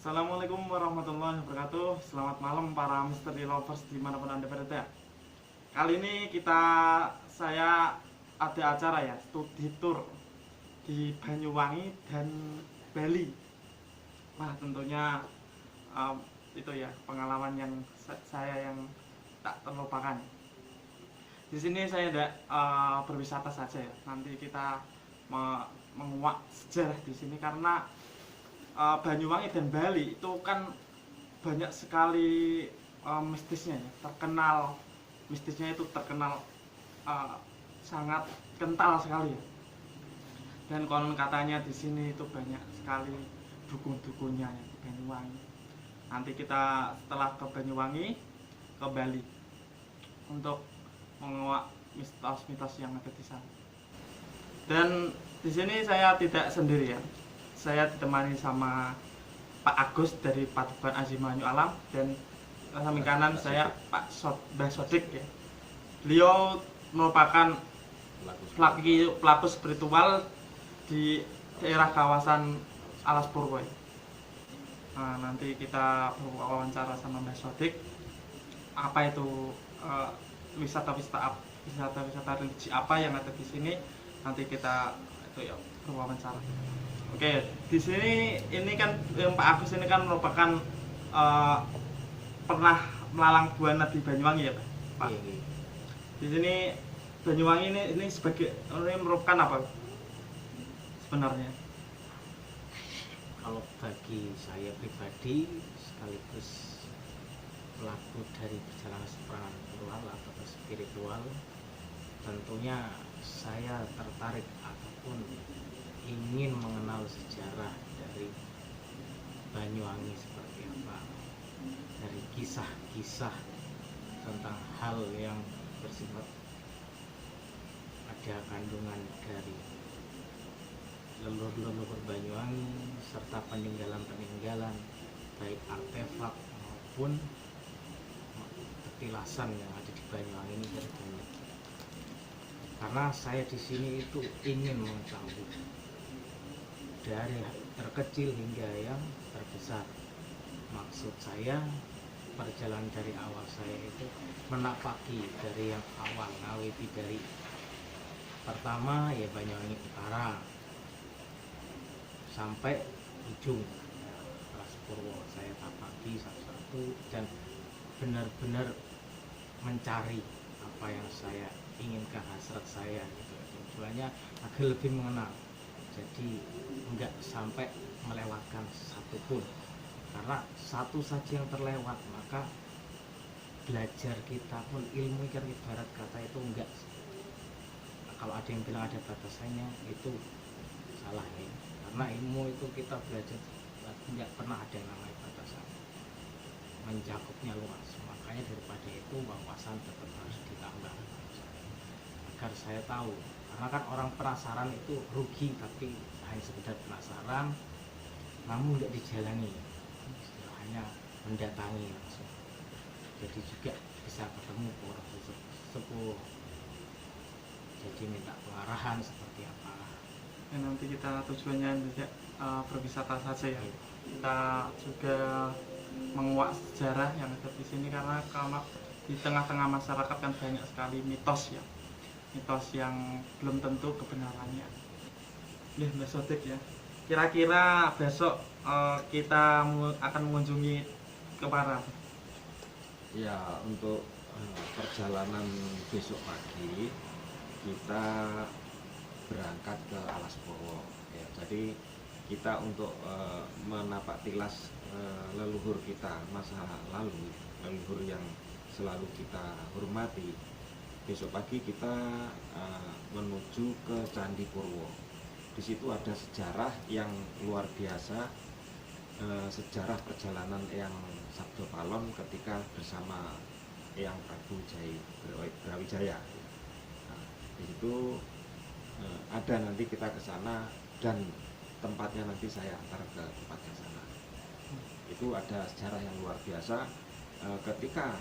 Assalamualaikum warahmatullahi wabarakatuh. Selamat malam para misteri lovers dimanapun anda berada. Kali ini saya ada acara ya, studi tour di Banyuwangi dan Bali. Wah tentunya itu ya pengalaman yang saya yang tak terlupakan. Di sini saya tidak berwisata saja ya. Nanti kita menguak sejarah di sini karena Banyuwangi dan Bali itu kan banyak sekali mistisnya ya, terkenal mistisnya itu terkenal sangat kental sekali ya. Dan konon katanya di sini itu banyak sekali dukun-dukunnya ya, di Banyuwangi. Nanti kita setelah ke Banyuwangi ke Bali untuk menguak mitos-mitos yang ada di sana. Dan di sini saya tidak sendiri ya. Saya ditemani sama Pak Agus dari Paduban Azimanyu Alam dan samping kanan saya Pak Mbah Sodik ya. Beliau merupakan pelaku spiritual di daerah kawasan Alas Purwo. Nah, nanti kita wawancara sama Mbah Sodik apa itu wisata-wisata religi apa yang ada di sini. Nanti kita itu ya berwawancara. Oke, di sini ini kan Pak Agus ini kan merupakan pernah melalang buana di Banyuwangi ya, Pak. Iya. Di sini Banyuwangi ini sebagai ini merupakan apa sebenarnya? Kalau bagi saya pribadi sekaligus pelaku dari perjalanan spiritual atau spiritual, tentunya saya tertarik ataupun ingin mengenal sejarah dari Banyuwangi seperti apa, dari kisah-kisah tentang hal yang bersifat ada kandungan dari leluhur-leluhur Banyuwangi serta peninggalan-peninggalan baik artefak maupun petilasan yang ada di Banyuwangi ini banyak. Karena saya di sini itu ingin mengetahui dari terkecil hingga yang terbesar. Maksud saya perjalanan dari awal saya itu menapaki dari yang awal, ngawiti dari pertama ya Banyuwangi Utara sampai ujung Alas Purwo. Saya tapaki satu-satu dan benar-benar mencari apa yang saya inginkan, hasrat saya gitu. Tujuannya agar lebih mengenal, jadi enggak sampai melewatkan satupun, karena satu saja yang terlewat maka belajar kita pun ilmu kan ibarat kata itu enggak, kalau ada yang bilang ada batasannya itu salah ya, karena ilmu itu kita belajar enggak pernah ada yang namanya batasan, mencakupnya luas. Makanya daripada itu wawasan tetap harus ditambah agar saya tahu, karena kan orang penasaran itu rugi, tapi hanya sekedar penasaran namun tidak dijalani, hanya mendatangi langsung. Jadi juga bisa ketemu orang sepuh, jadi minta pengarahan seperti apa. Ya, nanti kita tujuannya tidak berwisata saja ya, kita juga menguak sejarah yang ada di sini, karena kalau di tengah-tengah masyarakat kan banyak sekali mitos ya, mitos yang belum tentu kebenarannya. Ya, Mbak Sodik ya. Kira-kira besok kita akan mengunjungi ke mana? Ya, untuk perjalanan besok pagi kita berangkat ke Alas Purwo. Ya, jadi kita untuk menapak tilas leluhur kita masa lalu, leluhur yang selalu kita hormati. Besok pagi kita menuju ke Candi Purwo. Di situ ada sejarah yang luar biasa, sejarah perjalanan Eyang Sabdo Palon ketika bersama Eyang Prabu Brawijaya. Nah, di situ ada, nanti kita ke sana dan tempatnya nanti saya antar ke tempatnya sana. Itu ada sejarah yang luar biasa ketika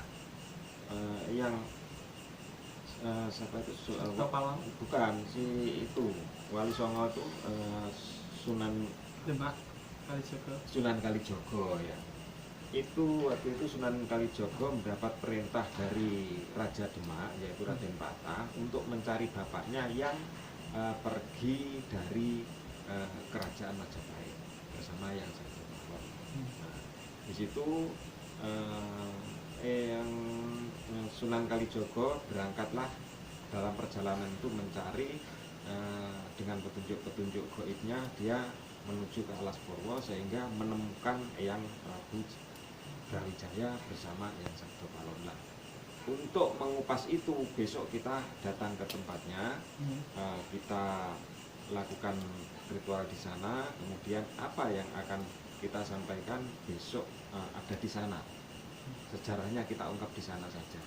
yang siapa itu bukan si itu Wali Songo itu Sunan Demak. Kalijogo. Sunan Kalijogo ya. Itu waktu itu Sunan Kalijogo mendapat perintah dari Raja Demak yaitu Raden Patah untuk mencari bapaknya yang pergi dari kerajaan Majapahit bersama yang satu Pahlawan. Nah, di situ yang Sunan Kalijogo berangkatlah dalam perjalanan itu mencari dengan petunjuk-petunjuk gaibnya dia menuju ke Alas Purwo sehingga menemukan Eyang Prabu Brawijaya bersama Eyang Sabdo Palon. Untuk mengupas itu besok kita datang ke tempatnya, kita lakukan ritual di sana, kemudian apa yang akan kita sampaikan besok ada di sana. Sejarahnya kita ungkap di sana saja.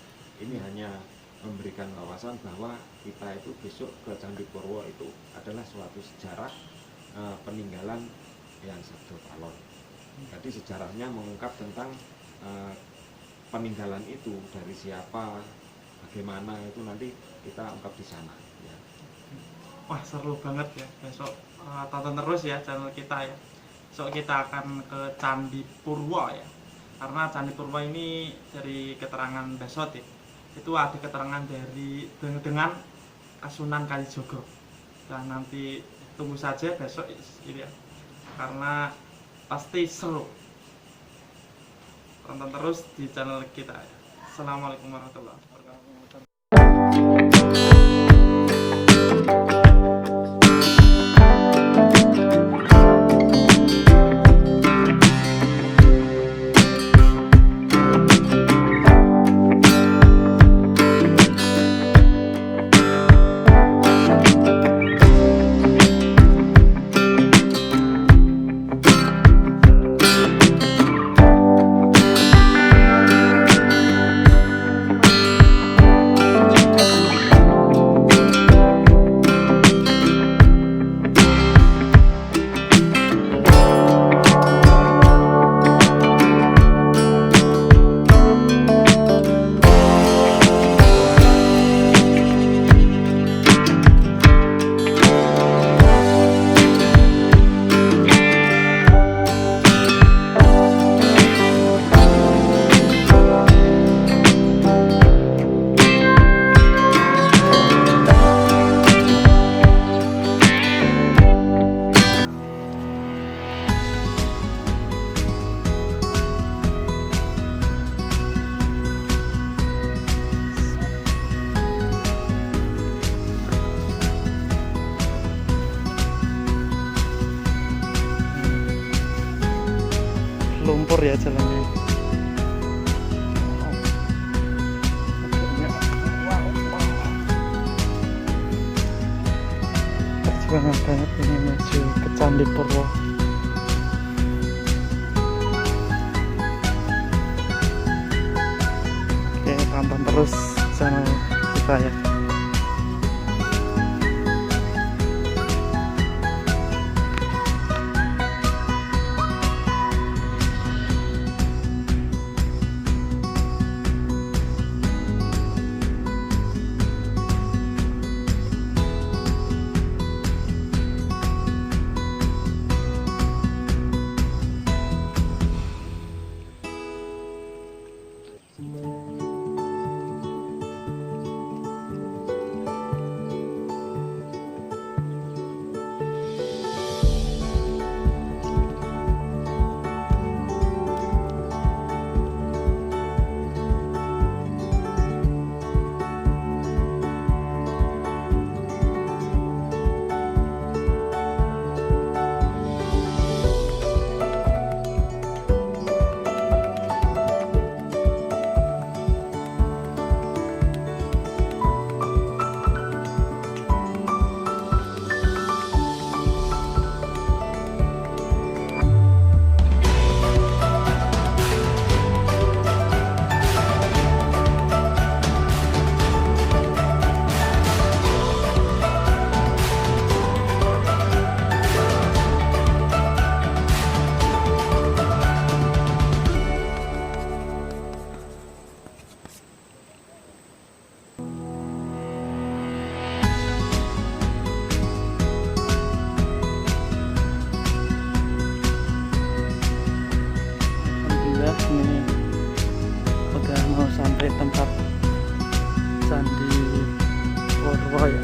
Ini hanya memberikan wawasan bahwa kita itu besok ke Candi Purwo itu adalah suatu sejarah peninggalan Eyang Sabdo Palon. Jadi sejarahnya mengungkap tentang peninggalan itu dari siapa, bagaimana itu nanti kita ungkap di sana. Ya. Wah seru banget ya, besok tonton terus ya channel kita ya. Besok kita akan ke Candi Purwo ya, karena Candi Purwo ini dari keterangan Besot ya, itu ada keterangan dari dengan Sunan Kalijogo. Dan nanti tunggu saja besok ini ya, karena pasti seru. Tonton terus di channel kita ya. Assalamualaikum warahmatullahi wabarakatuh. Lumpur ya jalannya. Perjuangan banget ini menuju ke Candi Purwo. Oke, tonton terus channel kita ya. ini udah mau sampai tempat Candi Purwo ya.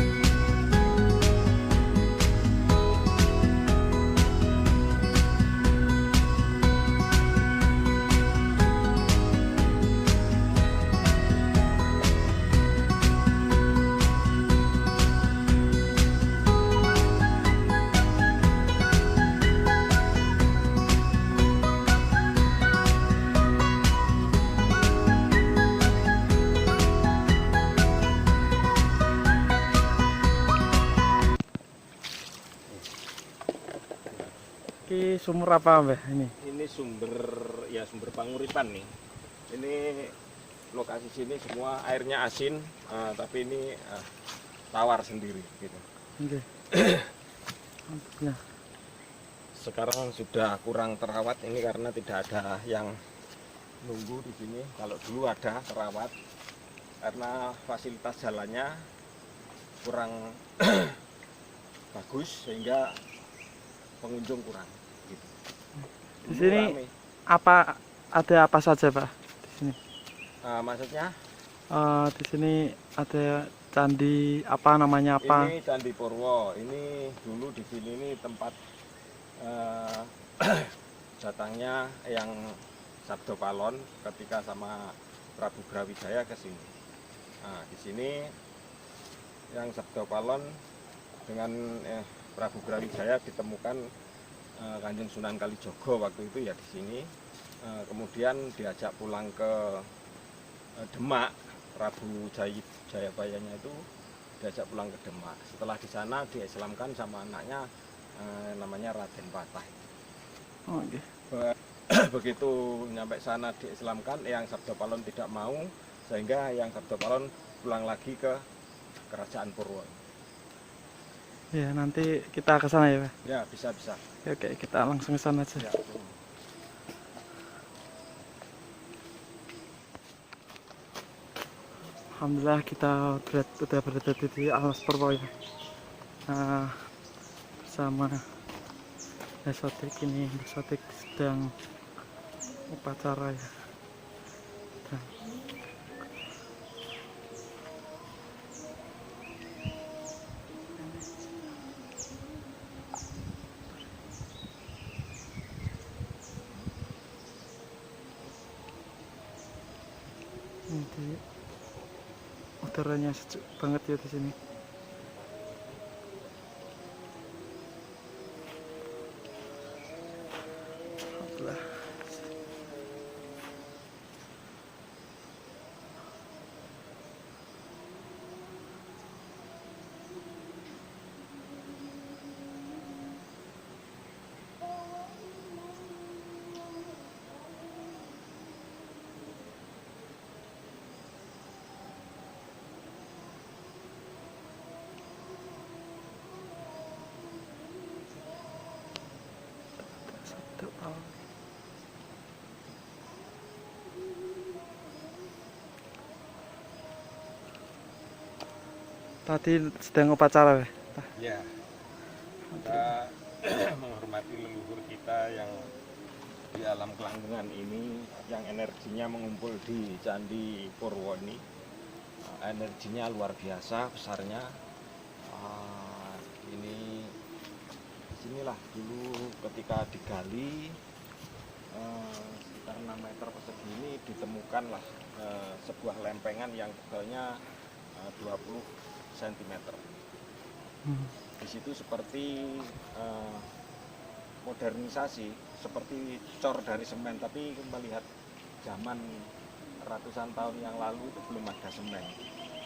Ini sumur apa Mbah ini? Ini sumber panguripan nih. Ini lokasi sini semua airnya asin, tapi ini tawar sendiri gitu. Oke. Nah, Sekarang sudah kurang terawat ini karena tidak ada yang nunggu di sini. Kalau dulu ada terawat, karena fasilitas jalannya kurang bagus sehingga pengunjung kurang. Gitu. Di sini rame. ada apa saja Pak di sini? Maksudnya? Di sini ada candi apa namanya apa? Ini Candi Purwo. Ini dulu di sini ini tempat datangnya yang Sabdo Palon ketika sama Prabu Brawijaya ke sini. Nah, di sini yang Sabdo Palon dengan Prabu Brawijaya ditemukan Kanjeng Sunan Kalijogo waktu itu ya di sini. Kemudian diajak pulang ke Demak, Prabu Jayabayanya itu diajak pulang ke Demak. Setelah di sana diislamkan sama anaknya namanya Raden Patah. Oh, oke. Begitu nyampe sana diislamkan, yang Sabdo Palon tidak mau, sehingga yang Sabdo Palon pulang lagi ke Kerajaan Purwo. Ya, nanti kita ke sana ya Pak. Ya, bisa. Oke, kita langsung ke sana aja. Ya. Alhamdulillah kita udah berada di Alas Purwo ya. Bersama Besotik ini, Besotik sedang upacara ya. Dan ini udaranya sejuk banget ya di sini. Alhamdulillah. Sabdo Palon. Tadi sedang upacara ya? Ya, kita menghormati leluhur kita yang di alam kelanggengan ini, yang energinya mengumpul di Candi Purwo ini. Energinya luar biasa besarnya. Ini sinilah dulu ketika digali sekitar 6 meter persegi ini ditemukanlah sebuah lempengan yang tebalnya 20 cm. Di situ seperti modernisasi, seperti cor dari semen, tapi melihat zaman ratusan tahun yang lalu itu belum ada semen,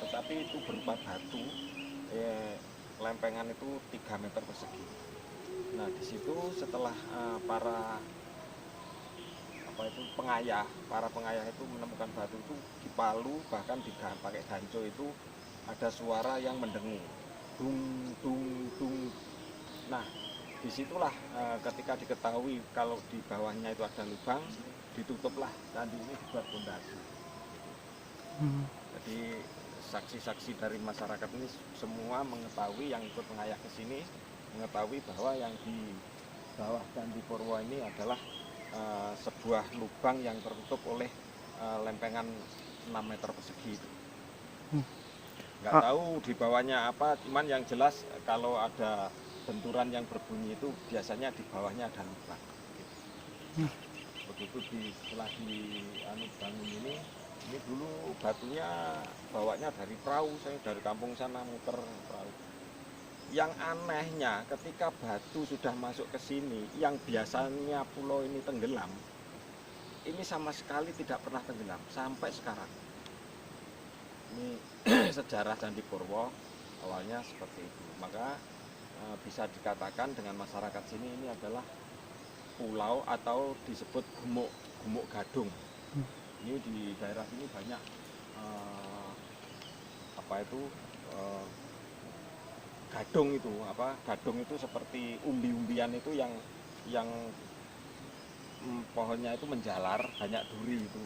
tetapi itu berupa batu. Lempengan itu 3 meter persegi. Nah, di situ setelah para pengayah itu menemukan batu itu di Palu, bahkan pakai ganco itu ada suara yang mendengung, dung dung dung. Nah, disitulah ketika diketahui kalau di bawahnya itu ada lubang, ditutuplah candi ini, dibuat pondasi. Jadi saksi-saksi dari masyarakat ini semua mengetahui, yang ikut mengayah ke sini mengetahui bahwa yang di bawah Candi Purwo ini adalah sebuah lubang yang tertutup oleh lempengan 6 meter persegi itu. Nggak tahu di bawahnya apa, cuman yang jelas kalau ada benturan yang berbunyi itu biasanya di bawahnya ada lubang. Begitu setelah dibangun ini dulu batunya bawanya dari perahu, saya dari kampung sana muter perahu. Yang anehnya ketika batu sudah masuk ke sini, yang biasanya pulau ini tenggelam, ini sama sekali tidak pernah tenggelam sampai sekarang. Ini sejarah Candi Purwo awalnya seperti itu. Maka bisa dikatakan dengan masyarakat sini ini adalah pulau atau disebut gumuk gadung. Ini di daerah sini banyak gadung itu. Gadung itu seperti umbi-umbian itu yang pohonnya itu menjalar, banyak duri itu.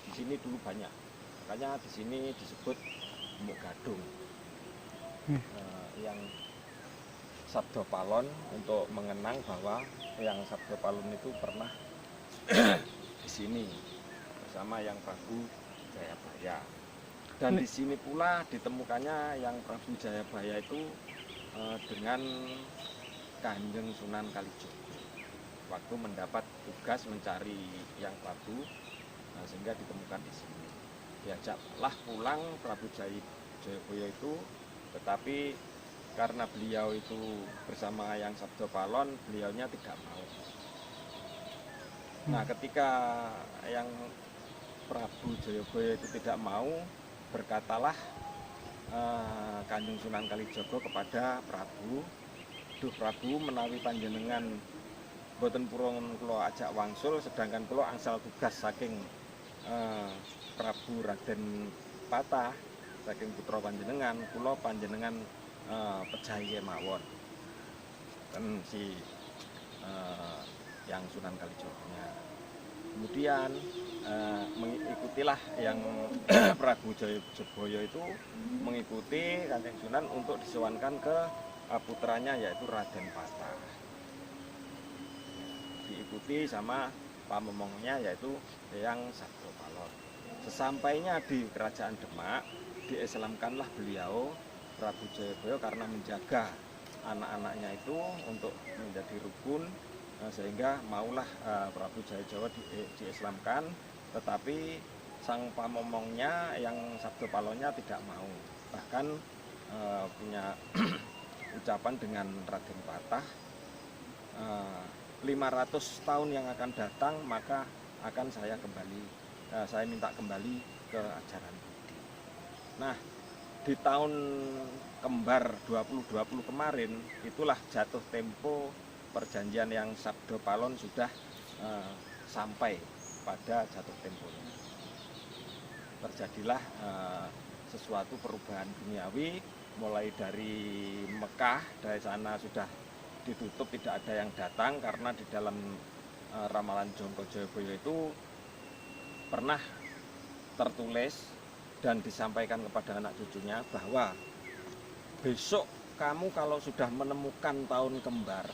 Di sini dulu banyak. Makanya di sini disebut gumuk gadung. Yang Sabdo Palon untuk mengenang bahwa yang Sabdo Palon itu pernah di sini bersama yang Prabu Jayabaya. Dan di sini pula ditemukannya yang Prabu Jayabaya itu dengan Kanjeng Sunan Kalijogo. Waktu mendapat tugas mencari yang Prabu, sehingga ditemukan di sini. Diajaklah pulang Prabu Jayabaya itu, tetapi karena beliau itu bersama yang Sabdo Palon, beliaunya tidak mau. Nah, ketika yang Prabu Jayabaya itu tidak mau, berkatalah Kanjeng Sunan Kalijogo kepada Prabu, "Duh Prabu, menawi panjenengan boten purun kula ajak wangsul, sedangkan kula angsal tugas saking Prabu Raden Patah, saking putra panjenengan, kula panjenengan pejahi mawon." Kan si yang Sunan Kalijogo-nya. Kemudian mengikutilah yang Prabu Jayabaya itu mengikuti Kanjeng Sunan untuk disewankan ke putranya yaitu Raden Patah. Diikuti sama pamomongnya yaitu yang Sabdo Palon. Sesampainya di Kerajaan Demak, diislamkanlah beliau Prabu Jayabaya karena menjaga anak-anaknya itu untuk menjadi rukun, sehingga maulah Prabu Jayabaya diislamkan, tetapi sang pamomongnya yang Sabdo Palonnya tidak mau. Bahkan punya ucapan dengan Raden Patah, 500 tahun yang akan datang maka akan saya minta kembali ke ajaran budi. Nah, di tahun kembar 2020 kemarin itulah jatuh tempo perjanjian yang Sabdo Palon sudah sampai pada jatuh temponya. Terjadilah sesuatu perubahan duniawi, mulai dari Mekah, dari sana sudah ditutup, tidak ada yang datang karena di dalam ramalan Jongko Jayabaya itu pernah tertulis dan disampaikan kepada anak cucunya bahwa besok kamu kalau sudah menemukan tahun kembar,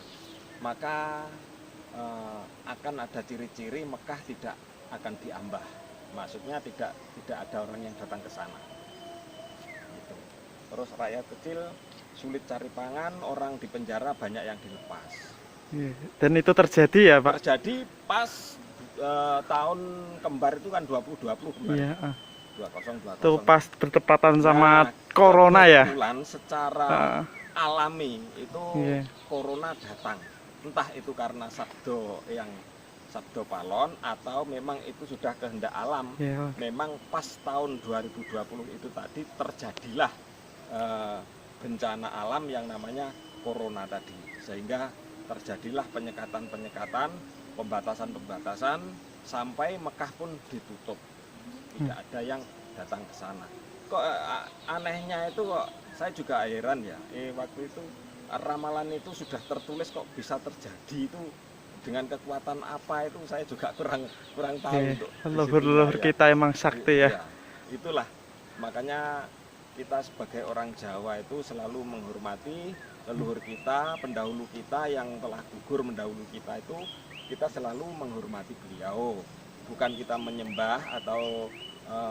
maka akan ada ciri-ciri Mekah tidak akan diambah. Maksudnya tidak ada orang yang datang ke sana. Gitu. Terus rakyat kecil sulit cari pangan, orang di penjara banyak yang dilepas. Dan itu terjadi ya Pak? Terjadi pas tahun kembar itu kan 2020 kembar. Iya. 2020. Itu pas bertepatan sama corona ya? Kebetulan secara alami itu corona datang. Entah itu karena Sabdo Palon atau memang itu sudah kehendak alam. Memang pas tahun 2020 itu tadi terjadilah bencana alam yang namanya corona tadi, sehingga terjadilah penyekatan-penyekatan, pembatasan-pembatasan, sampai Mekah pun ditutup, tidak ada yang datang ke sana. Kok anehnya itu kok saya juga heran ya, waktu itu ramalan itu sudah tertulis kok bisa terjadi itu dengan kekuatan apa, itu saya juga kurang tahu. Leluhur kita emang sakti ya. Itulah makanya kita sebagai orang Jawa itu selalu menghormati leluhur kita, pendahulu kita yang telah gugur mendahulu kita itu, kita selalu menghormati beliau, bukan kita menyembah atau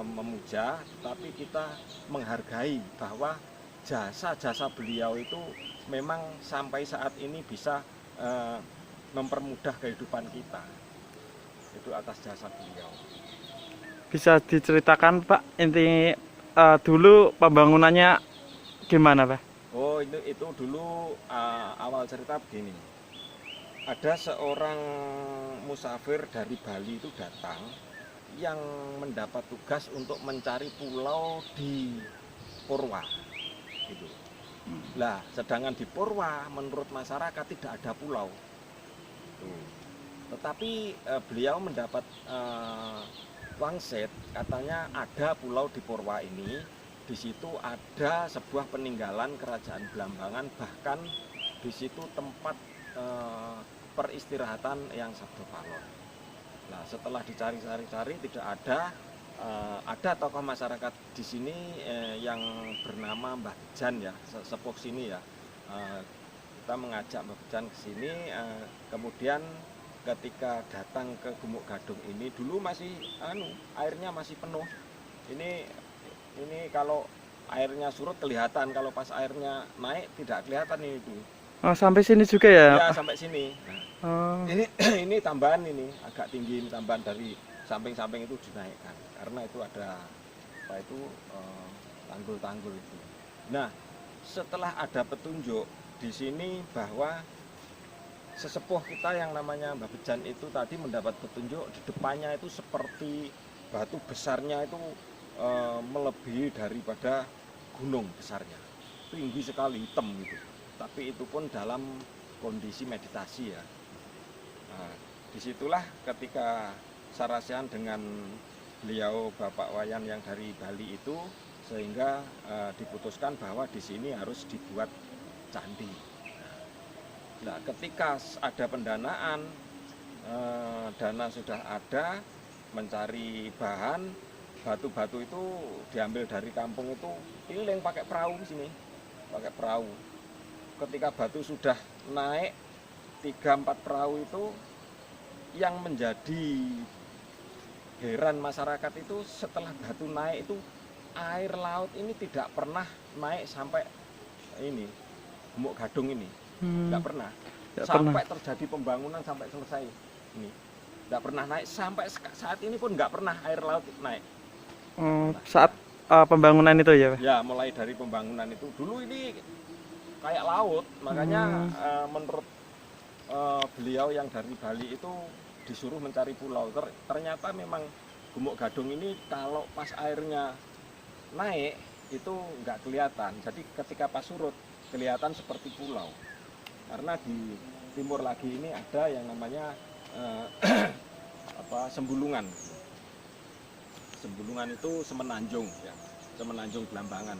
memuja, tapi kita menghargai bahwa jasa-jasa beliau itu memang sampai saat ini bisa mempermudah kehidupan kita. Itu atas jasa beliau. Bisa diceritakan Pak, inti dulu pembangunannya gimana Pak? Oh, itu dulu awal cerita begini. Ada seorang musafir dari Bali itu datang yang mendapat tugas untuk mencari pulau di Purwa. Gitu. Lah, sedangkan di Purwa menurut masyarakat tidak ada pulau. Tuh. Tetapi beliau mendapat wangsit, katanya ada pulau di Purwa ini. Di situ ada sebuah peninggalan kerajaan Blambangan, bahkan di situ tempat peristirahatan yang Sabdo Palon. Nah, setelah dicari-cari tidak ada tokoh masyarakat di sini yang bernama Mbah Bejan ya, sepuh sini ya. Kita mengajak Mbah Bejan ke sini, kemudian ketika datang ke Gumuk Gadung ini dulu masih airnya masih penuh. Ini kalau airnya surut kelihatan, kalau pas airnya naik tidak kelihatan itu. Oh, sampai sini juga ya? Ya, sampai sini. Nah, ini tambahan ini agak tinggi, ini tambahan dari samping-samping itu dinaikkan karena itu ada tanggul-tanggul itu. Nah, setelah ada petunjuk di sini bahwa sesepuh kita yang namanya Mbah Bejan itu tadi mendapat petunjuk di depannya itu seperti batu besarnya itu melebihi daripada gunung besarnya, tinggi sekali, hitam gitu. Tapi itu pun dalam kondisi meditasi ya. Nah, disitulah ketika sarasian dengan beliau Bapak Wayan yang dari Bali itu, sehingga diputuskan bahwa di sini harus dibuat candi. Nah, ketika ada pendanaan, dana sudah ada, mencari bahan, batu-batu itu diambil dari kampung itu, keliling pakai perahu di sini, pakai perahu. Ketika batu sudah naik 3-4 perahu itu, yang menjadi heran masyarakat itu setelah batu naik itu air laut ini tidak pernah naik sampai ini Gumuk Gadung ini, tidak pernah. Sampai terjadi pembangunan sampai selesai ini, tidak pernah naik sampai saat ini pun nggak pernah air laut naik. Saat pembangunan itu ya? Ya, mulai dari pembangunan itu dulu ini kayak laut, makanya menurut beliau yang dari Bali itu disuruh mencari pulau. Ternyata memang Gumuk Gadung ini kalau pas airnya naik itu nggak kelihatan. Jadi ketika pas surut kelihatan seperti pulau. Karena di timur lagi ini ada yang namanya Sembulungan. Sembulungan itu Semenanjung ya, Semenanjung Blambangan.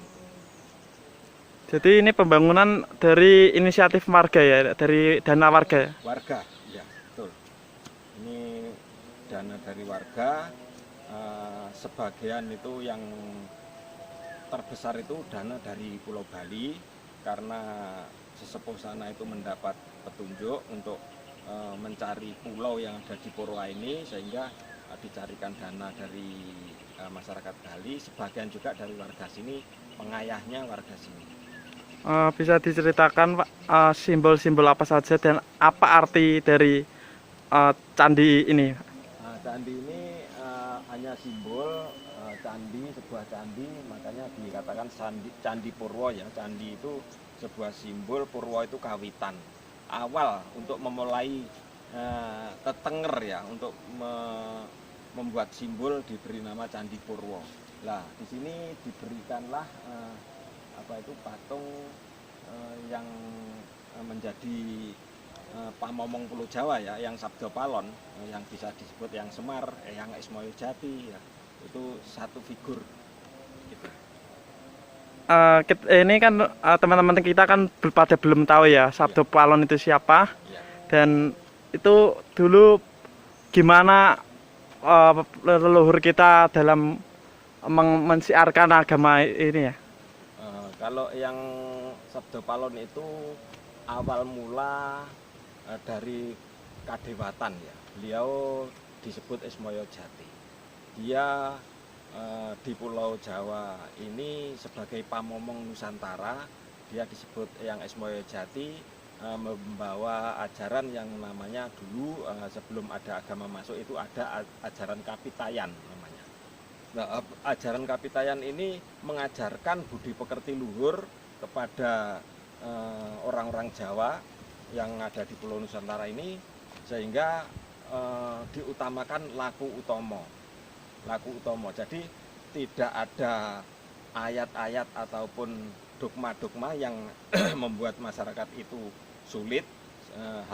Jadi ini pembangunan dari inisiatif warga ya, dari dana warga ya? Warga, ya betul. Ini dana dari warga, sebagian itu yang terbesar itu dana dari Pulau Bali, karena sesepuh sana itu mendapat petunjuk untuk mencari pulau yang ada di Purwa ini, sehingga dicarikan dana dari masyarakat Bali, sebagian juga dari warga sini, pengayahnya warga sini. Bisa diceritakan Pak, simbol-simbol apa saja dan apa arti dari candi ini? Candi ini hanya simbol candi, sebuah candi, makanya dikatakan candi Purwo ya. Candi itu sebuah simbol, Purwo itu kawitan awal untuk memulai tetenger ya, untuk membuat simbol diberi nama Candi Purwo. Lah di sini diberikanlah patung yang menjadi pamomong Pulau Jawa ya, yang Sabdo Palon, yang bisa disebut yang Semar, yang Ismoyo Jati ya, itu satu figur gitu. Ini kan teman-teman kita kan pada belum tahu ya Sabdo Palon itu siapa ya. Dan itu dulu gimana leluhur kita dalam mensiarkan agama ini ya. Kalau yang Sabdo Palon itu awal mula dari kadewatan ya. Beliau disebut Ismoyo Jati. Dia di Pulau Jawa ini sebagai pamomong Nusantara, dia disebut yang Ismoyo Jati, membawa ajaran yang namanya dulu sebelum ada agama masuk itu ada ajaran Kapitayan namanya. Nah, ajaran Kapitayan ini mengajarkan budi pekerti luhur kepada orang-orang Jawa yang ada di Pulau Nusantara ini, sehingga diutamakan laku utomo. Jadi tidak ada ayat-ayat ataupun dogma-dogma yang membuat masyarakat itu sulit.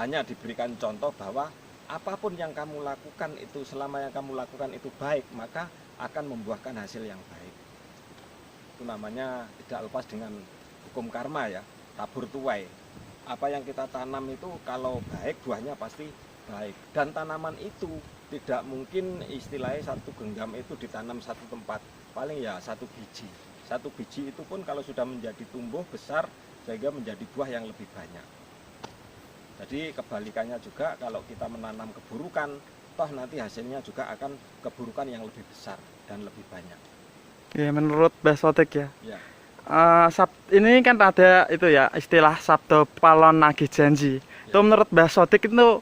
Hanya diberikan contoh bahwa apapun yang kamu lakukan itu, selama yang kamu lakukan itu baik, maka akan membuahkan hasil yang baik. Itu namanya tidak lepas dengan hukum karma ya, tabur tuai. Apa yang kita tanam itu kalau baik, buahnya pasti baik. Dan tanaman itu tidak mungkin istilahnya satu genggam itu ditanam satu tempat, paling ya satu biji. Satu biji itu pun kalau sudah menjadi tumbuh besar sehingga menjadi buah yang lebih banyak. Jadi kebalikannya juga, kalau kita menanam keburukan, toh nanti hasilnya juga akan keburukan yang lebih besar dan lebih banyak. Ya, menurut Mbah Sodik ya. Ya. Ini kan ada itu ya istilah Sabdo Palon Nagih Janji. Itu menurut Mbah Sodik itu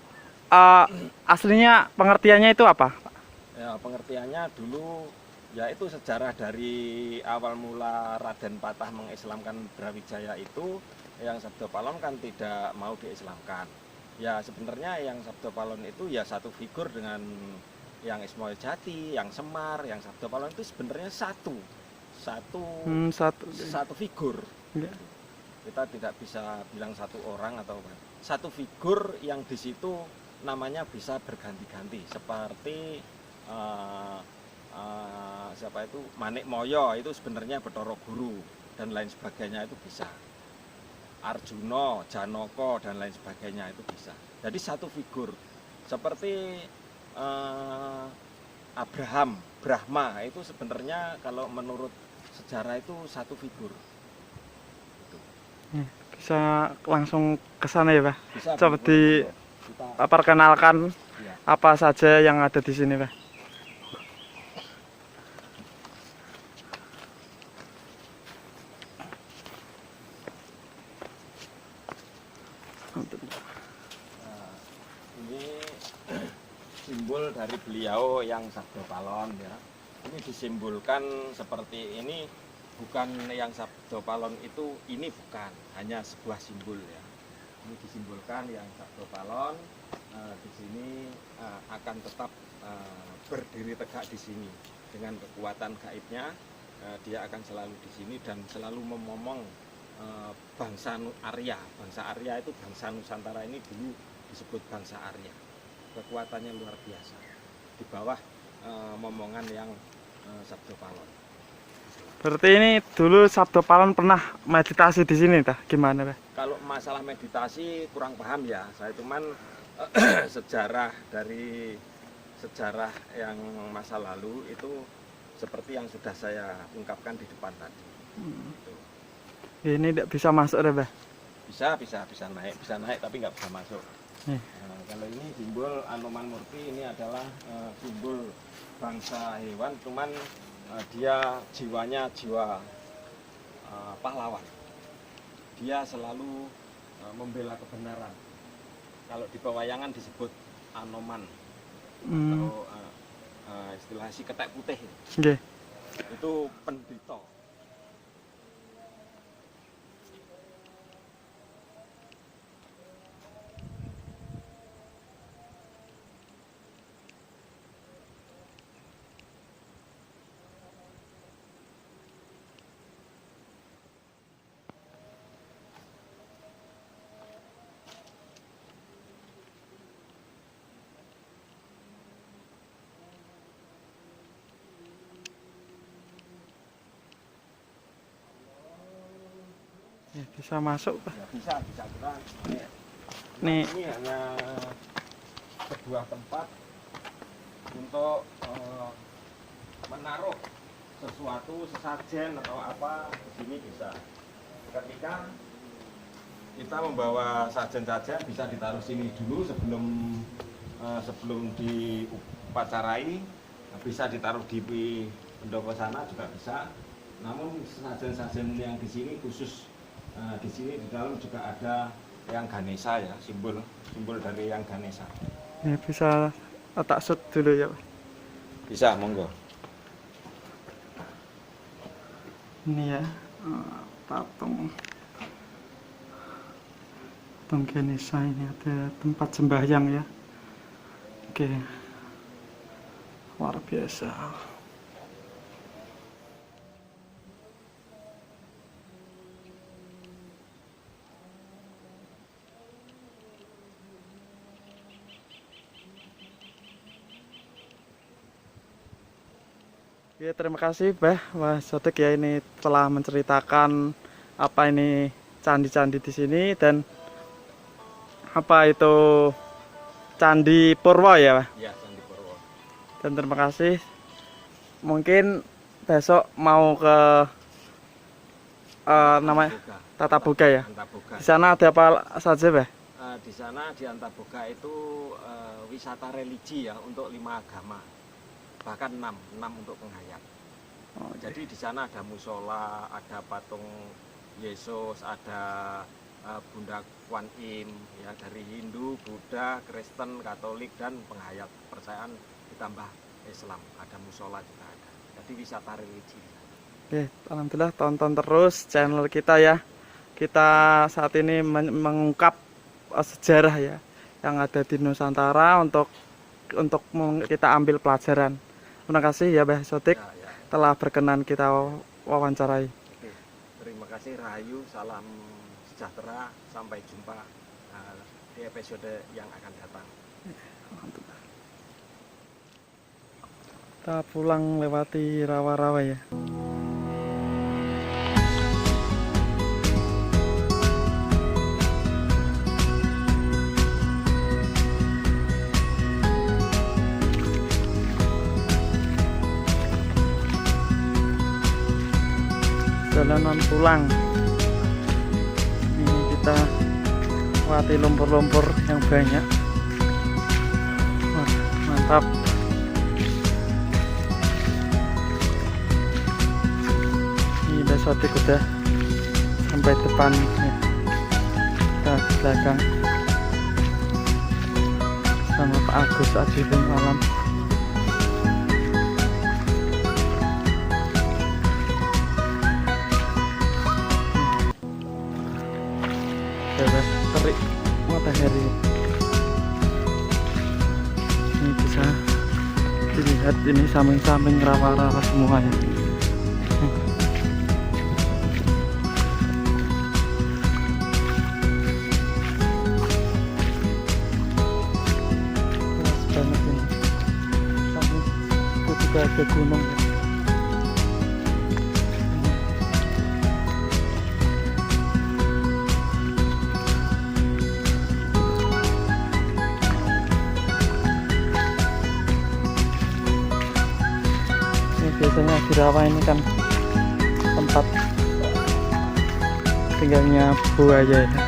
aslinya pengertiannya itu apa? Ya, pengertiannya dulu ya itu sejarah dari awal mula Raden Patah mengislamkan Brawijaya itu, yang Sabdo Palon kan tidak mau diislamkan. Ya sebenarnya yang Sabdo Palon itu ya satu figur dengan yang Ismoyo Jati, yang Semar, yang Sabdo Palon itu sebenarnya satu figur. Ya. Kita tidak bisa bilang satu orang atau satu figur yang di situ namanya bisa berganti-ganti, seperti siapa itu Manik Moyo itu sebenarnya Bathara Guru dan lain sebagainya, itu bisa. Arjuna, Janaka dan lain sebagainya itu bisa. Jadi satu figur. Seperti Abraham, Brahma itu sebenarnya kalau menurut sejarah itu satu figur. Bisa langsung ke sana ya, Pak? Bisa, Coba kita perkenalkan ya. apa saja yang ada di sini, Pak. Nah, ini simbol dari beliau yang Sabdo Palon ya. Ini disimbolkan seperti ini, bukan yang Sabdo Palon itu, ini bukan, hanya sebuah simbol ya. Ini disimbolkan yang Sabdo Palon di sini akan tetap berdiri tegak di sini dengan kekuatan gaibnya. Dia akan selalu di sini dan selalu memomong bangsa Arya. Bangsa Arya itu bangsa Nusantara ini dulu disebut bangsa Arya. Kekuatannya luar biasa di bawah momongan yang Sabdo Palon. Berarti ini dulu Sabdo Palon pernah meditasi di sini, tah? Gimana, Pak? Kalau masalah meditasi kurang paham ya. Saya cuman sejarah yang masa lalu itu seperti yang sudah saya ungkapkan di depan tadi. Gitu. Ini tidak bisa masuk, deh, Pak? Bisa naik tapi nggak bisa masuk. Nah, kalau ini simbol Anoman Murti, ini adalah simbol bangsa hewan, cuman dia jiwanya jiwa pahlawan. Dia selalu membela kebenaran. Kalau di pewayangan disebut Anoman atau istilah si ketek putih. Okay. Itu pendito. Ya, bisa masuk, Pak. Ya, bisa kita Nih. ini hanya sebuah tempat untuk menaruh sesuatu, sesajen atau apa, di sini bisa. Ketika kita membawa sajen-sajen bisa ditaruh sini dulu sebelum diupacarai, bisa ditaruh di pendopo sana juga bisa. Namun sajen-sajen yang di sini khusus di sini di dalam juga ada yang Ganesha ya, simbol dari yang Ganesha. Ini bisa tak shoot dulu ya. Bisa, monggo. Ini ya patung Ganesha, ini ada tempat sembahyang ya. Oke, luar biasa. Ya, terima kasih Mas Sodik ya, ini telah menceritakan apa ini candi-candi di sini dan apa itu Candi Purwo ya, Pak. Ya, Candi Purwo. Dan terima kasih. Mungkin besok mau ke namanya Tataboga ya. Antaboga. Di sana ada apa saja, Pak? Di sana di Antaboga itu wisata religi ya untuk 5 agama. Bahkan 6 untuk penghayat. Oh, jadi di sana ada musola, ada patung Yesus, ada Bunda Kuan Im ya, dari Hindu, Buddha, Kristen, Katolik dan penghayat kepercayaan ditambah Islam. Ada musola juga ada. Jadi wisata religi. Oke, alhamdulillah tonton terus channel kita ya. Kita saat ini mengungkap sejarah ya yang ada di Nusantara untuk kita ambil pelajaran. Terima kasih ya Mbah Sodik Ya. telah berkenan kita wawancarai. Oke. Terima kasih, Rahayu, salam sejahtera, sampai jumpa di episode yang akan datang. Kita pulang lewati rawa-rawa ya. Jalanan pulang. Ini kita lewati lumpur-lumpur yang banyak. Wah, mantap. Ini Mbah Sodik udah sampai depan ya. Kita di belakang sama Pak Agus Adibeng Malam. Terik matahari ini bisa dilihat, ini samping-samping rawa-rawa semuanya. Luas banget ini, samping itu juga ada gunung ya. Biasanya di rawa ini kan tempat tinggalnya buaya ya.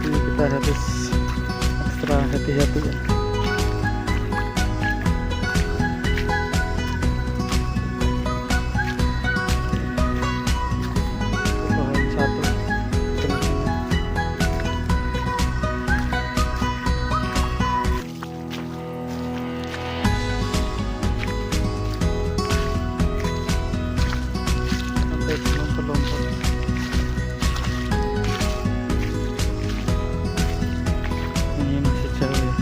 Jadi kita harus ekstra hati-hati ya. Pohon satu tengah-tengah. Lumpur-lumpur. Ini masih jauh ya.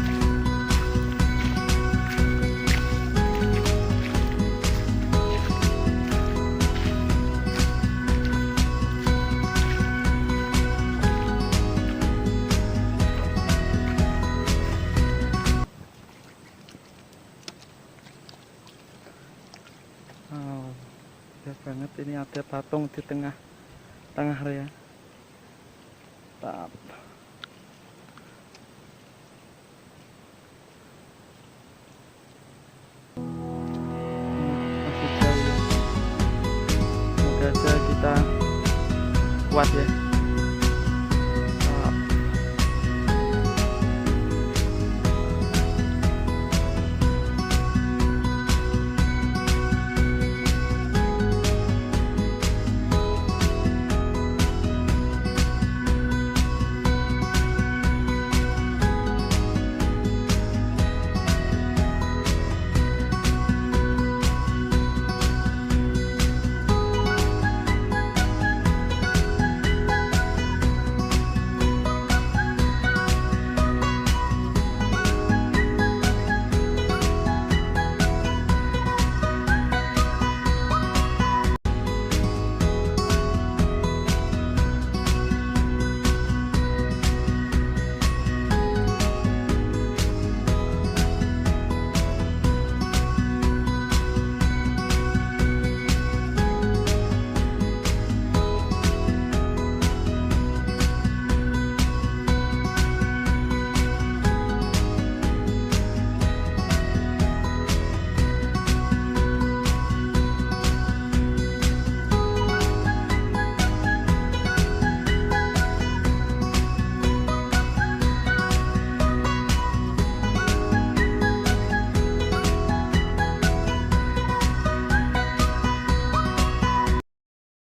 Oh, ya banget, ini ada patung di tengah area. Tap. Masih jauh ya. Semoga aja kita kuat ya.